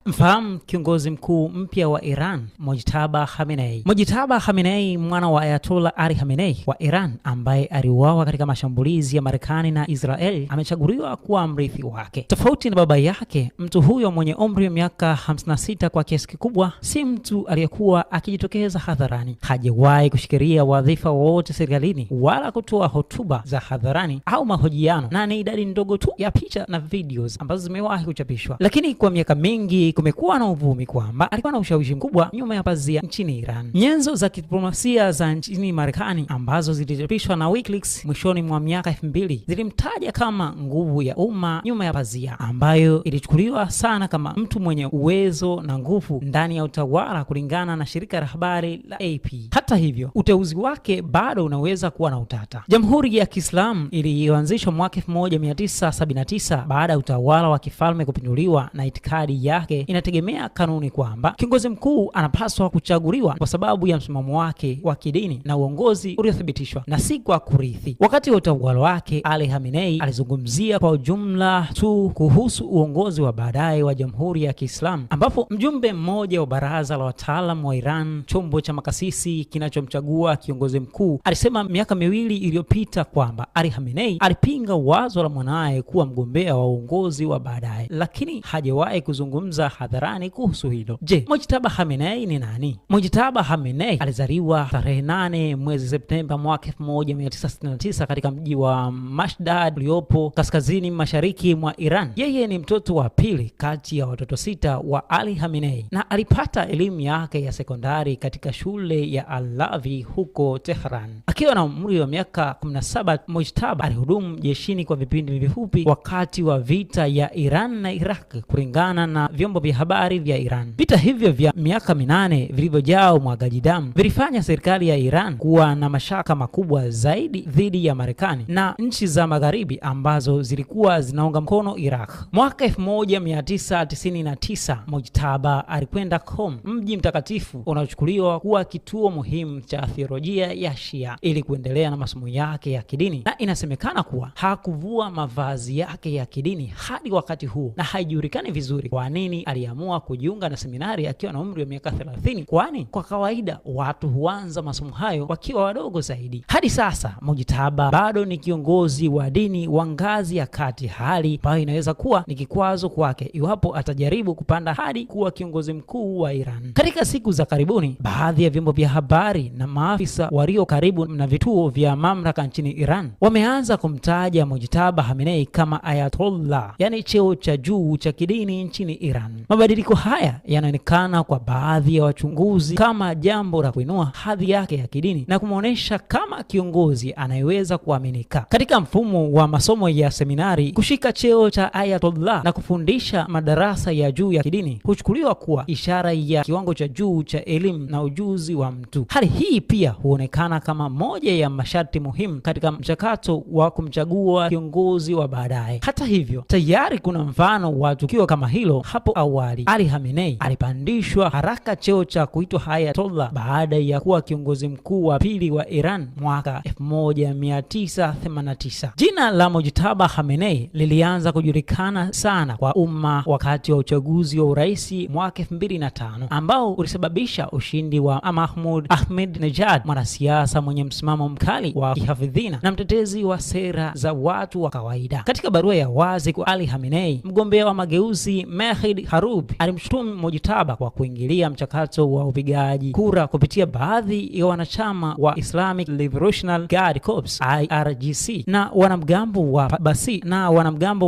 Mfahamu kiongozi mkuu mpya wa Iran, Mojtaba Khamenei. Mojtaba Khamenei, mwana wa Ayatollah Ali Khamenei wa Iran ambaye aliuawa katika mashambulizi ya Marekani na Israel, amechaguliwa kuwa mrithi wake. Tofauti na baba yake, mtu huyo mwenye umri wa miaka 56 kwa kiasi kikubwa si mtu aliyekuwa akijitokeza hadharani. Hajawahi kushikilia wadhifa wowote serikalini wala kutoa hotuba za hadharani au mahojiano, na ni idadi ndogo tu ya picha na videos ambazo zimewahi kuchapishwa. Lakini kwa miaka mingi kumekuwa na uvumi kwamba alikuwa na ushawishi mkubwa nyuma ya pazia nchini Iran. Nyenzo za kidiplomasia za nchini Marekani ambazo zilichapishwa na WikiLeaks mwishoni mwa miaka 2000 zilimtaja kama nguvu ya umma nyuma ya pazia, ambayo ilichukuliwa sana kama mtu mwenye uwezo na nguvu ndani ya utawala, kulingana na shirika la habari la AP. Hata hivyo, uteuzi wake bado unaweza kuwa na utata. Jamhuri ya Kiislamu iliyoanzishwa mwaka 1979 baada ya utawala wa kifalme kupinduliwa, na itikadi yake inategemea kanuni kwamba kiongozi mkuu anapaswa kuchaguliwa kwa sababu ya msimamo wake wa kidini na uongozi uliothibitishwa, na si kwa kurithi. Wakati wa utawala wake, Ali Khamenei alizungumzia kwa ujumla tu kuhusu uongozi wa baadaye wa Jamhuri ya Kiislamu, ambapo mjumbe mmoja wa baraza la wataalamu wa Iran, chombo cha makasisi kinachomchagua kiongozi mkuu, alisema miaka 2 iliyopita kwamba Ali Khamenei alipinga wazo la mwanae kuwa mgombea wa uongozi wa baadaye, lakini hajawahi kuzungumza hadharani kuhusu hilo. Je, Mojtaba Khamenei ni nani? Mojtaba Khamenei alizaliwa tarehe 8 mwezi Septemba mwaka 1969 katika mji wa Mashdad uliopo kaskazini mashariki mwa Iran. Yeye ni mtoto wa pili kati ya watoto 6 wa Ali Khamenei, na alipata elimu yake ya sekondari katika shule ya Al-Lavi huko Tehran. Akiwa na umri wa miaka 17, Mojtaba alihudumu jeshini kwa vipindi vifupi wakati wa vita ya Iran na Iraq, kulingana na vyombo vya habari vya Iran. Vita hivyo vya miaka 8 vilivyojaa umwagaji damu vilifanya serikali ya Iran kuwa na mashaka makubwa zaidi dhidi ya Marekani na nchi za magharibi ambazo zilikuwa zinaunga mkono Iraq. Mwaka 1999, Mojtaba alikwenda Qom, mji mtakatifu unaochukuliwa kuwa kituo muhimu cha theolojia ya Shia, ili kuendelea na masomo yake ya kidini, na inasemekana kuwa hakuvua mavazi yake ya kidini hadi wakati huo, na haijulikani vizuri kwa nini aliamua kujiunga na seminari akiwa na umri wa miaka 30, kwani kwa kawaida watu huanza masomo hayo wakiwa wadogo zaidi. Hadi sasa Mojtaba bado ni kiongozi wa dini wa ngazi ya kati, hali ambayo inaweza kuwa ni kikwazo kwake iwapo atajaribu kupanda hadi kuwa kiongozi mkuu wa Iran. Katika siku za karibuni, baadhi ya vyombo vya habari na maafisa walio karibu na vituo vya mamlaka nchini Iran wameanza kumtaja Mojtaba Khamenei kama Ayatollah, yani cheo cha juu cha kidini nchini Iran. Mabadiliko haya yanaonekana kwa baadhi ya wachunguzi kama jambo la kuinua hadhi yake ya kidini na kumuonesha kama kiongozi anayeweza kuaminika. Katika mfumo wa masomo ya seminari, kushika cheo cha Ayatollah na kufundisha madarasa ya juu ya kidini huchukuliwa kuwa ishara ya kiwango cha juu cha elimu na ujuzi wa mtu. Hali hii pia huonekana kama moja ya masharti muhimu katika mchakato wa kumchagua kiongozi wa baadaye. Hata hivyo, tayari kuna mfano wa tukio kama hilo hapo awali. Ali Khamenei alipandishwa haraka cheo cha kuitwa Ayatollah baada ya kuwa kiongozi mkuu wa pili wa Iran mwaka 1989. Jina la Mojtaba Khamenei lilianza kujulikana sana kwa umma wakati wa uchaguzi wa urais mwaka 2005 ambao ulisababisha ushindi wa Mahmoud Ahmadinejad, mwanasiasa mwenye msimamo mkali wa kihafidhina na mtetezi wa sera za watu wa kawaida. Katika barua ya wazi kwa Ali Khamenei, mgombea wa mageuzi Mehdi Harubi alimshutumu Mojtaba kwa kuingilia mchakato wa upigaji kura kupitia baadhi ya wanachama wa Islamic Revolutionary Guard Corps IRGC na wanamgambo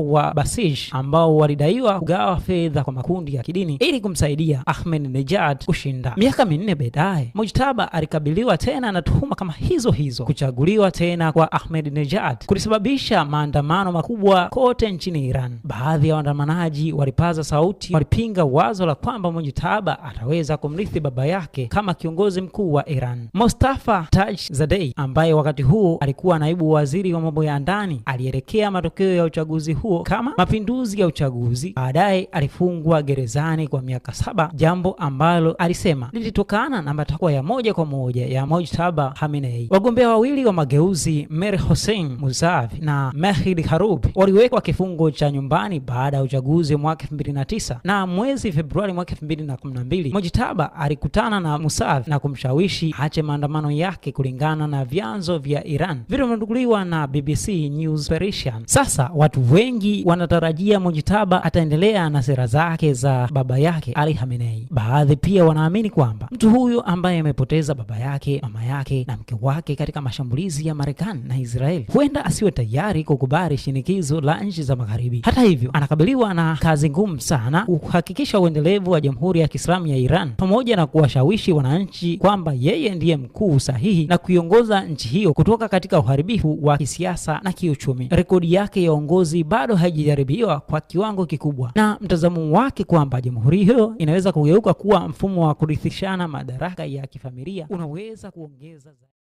wa Basij ambao walidaiwa kugawa fedha kwa makundi ya kidini ili kumsaidia Ahmadinejad kushinda. Miaka 4 baadaye, Mojtaba alikabiliwa tena na tuhuma kama hizo. Kuchaguliwa tena kwa Ahmadinejad kulisababisha maandamano makubwa kote nchini Iran. Baadhi ya waandamanaji walipaza sauti, walipinga wazo la kwamba Mojtaba ataweza kumrithi baba yake kama kiongozi mkuu wa Iran. Mustafa Tajzadeh, ambaye wakati huo alikuwa naibu waziri wa mambo ya ndani, alielekea matokeo ya uchaguzi huo kama mapinduzi ya uchaguzi. Baadaye alifungwa gerezani kwa miaka 7, jambo ambalo alisema lilitokana na matakwa ya moja kwa moja ya Mojtaba Khamenei. Wagombea wawili wa mageuzi, Mir Hossein Mousavi na Mehdi Harubi, waliwekwa kifungo cha nyumbani baada ya uchaguzi mwaka 2009, Na mwezi Februari mwaka 2012 Mojtaba alikutana na Mousavi na kumshawishi aache maandamano yake, kulingana na vyanzo vya Iran vilivyonukuliwa na BBC News Persian. Sasa watu wengi wanatarajia Mojtaba ataendelea na sera zake za baba yake Ali Khamenei. Baadhi pia wanaamini kwamba mtu huyo ambaye amepoteza baba yake, mama yake na mke wake katika mashambulizi ya Marekani na Israeli huenda asiwe tayari kukubali shinikizo la nchi za Magharibi. Hata hivyo, anakabiliwa na kazi ngumu sana kuhakikisha uendelevu wa Jamhuri ya Kiislamu ya Iran, pamoja na kuwashawishi wananchi kwamba yeye ndiye mkuu sahihi na kuiongoza nchi hiyo kutoka katika uharibifu wa kisiasa na kiuchumi. Rekodi yake ya uongozi bado haijajaribiwa kwa kiwango kikubwa, na mtazamo wake kwamba jamhuri hiyo inaweza kugeuka kuwa mfumo wa kurithishana madaraka ya kifamilia unaweza kuongeza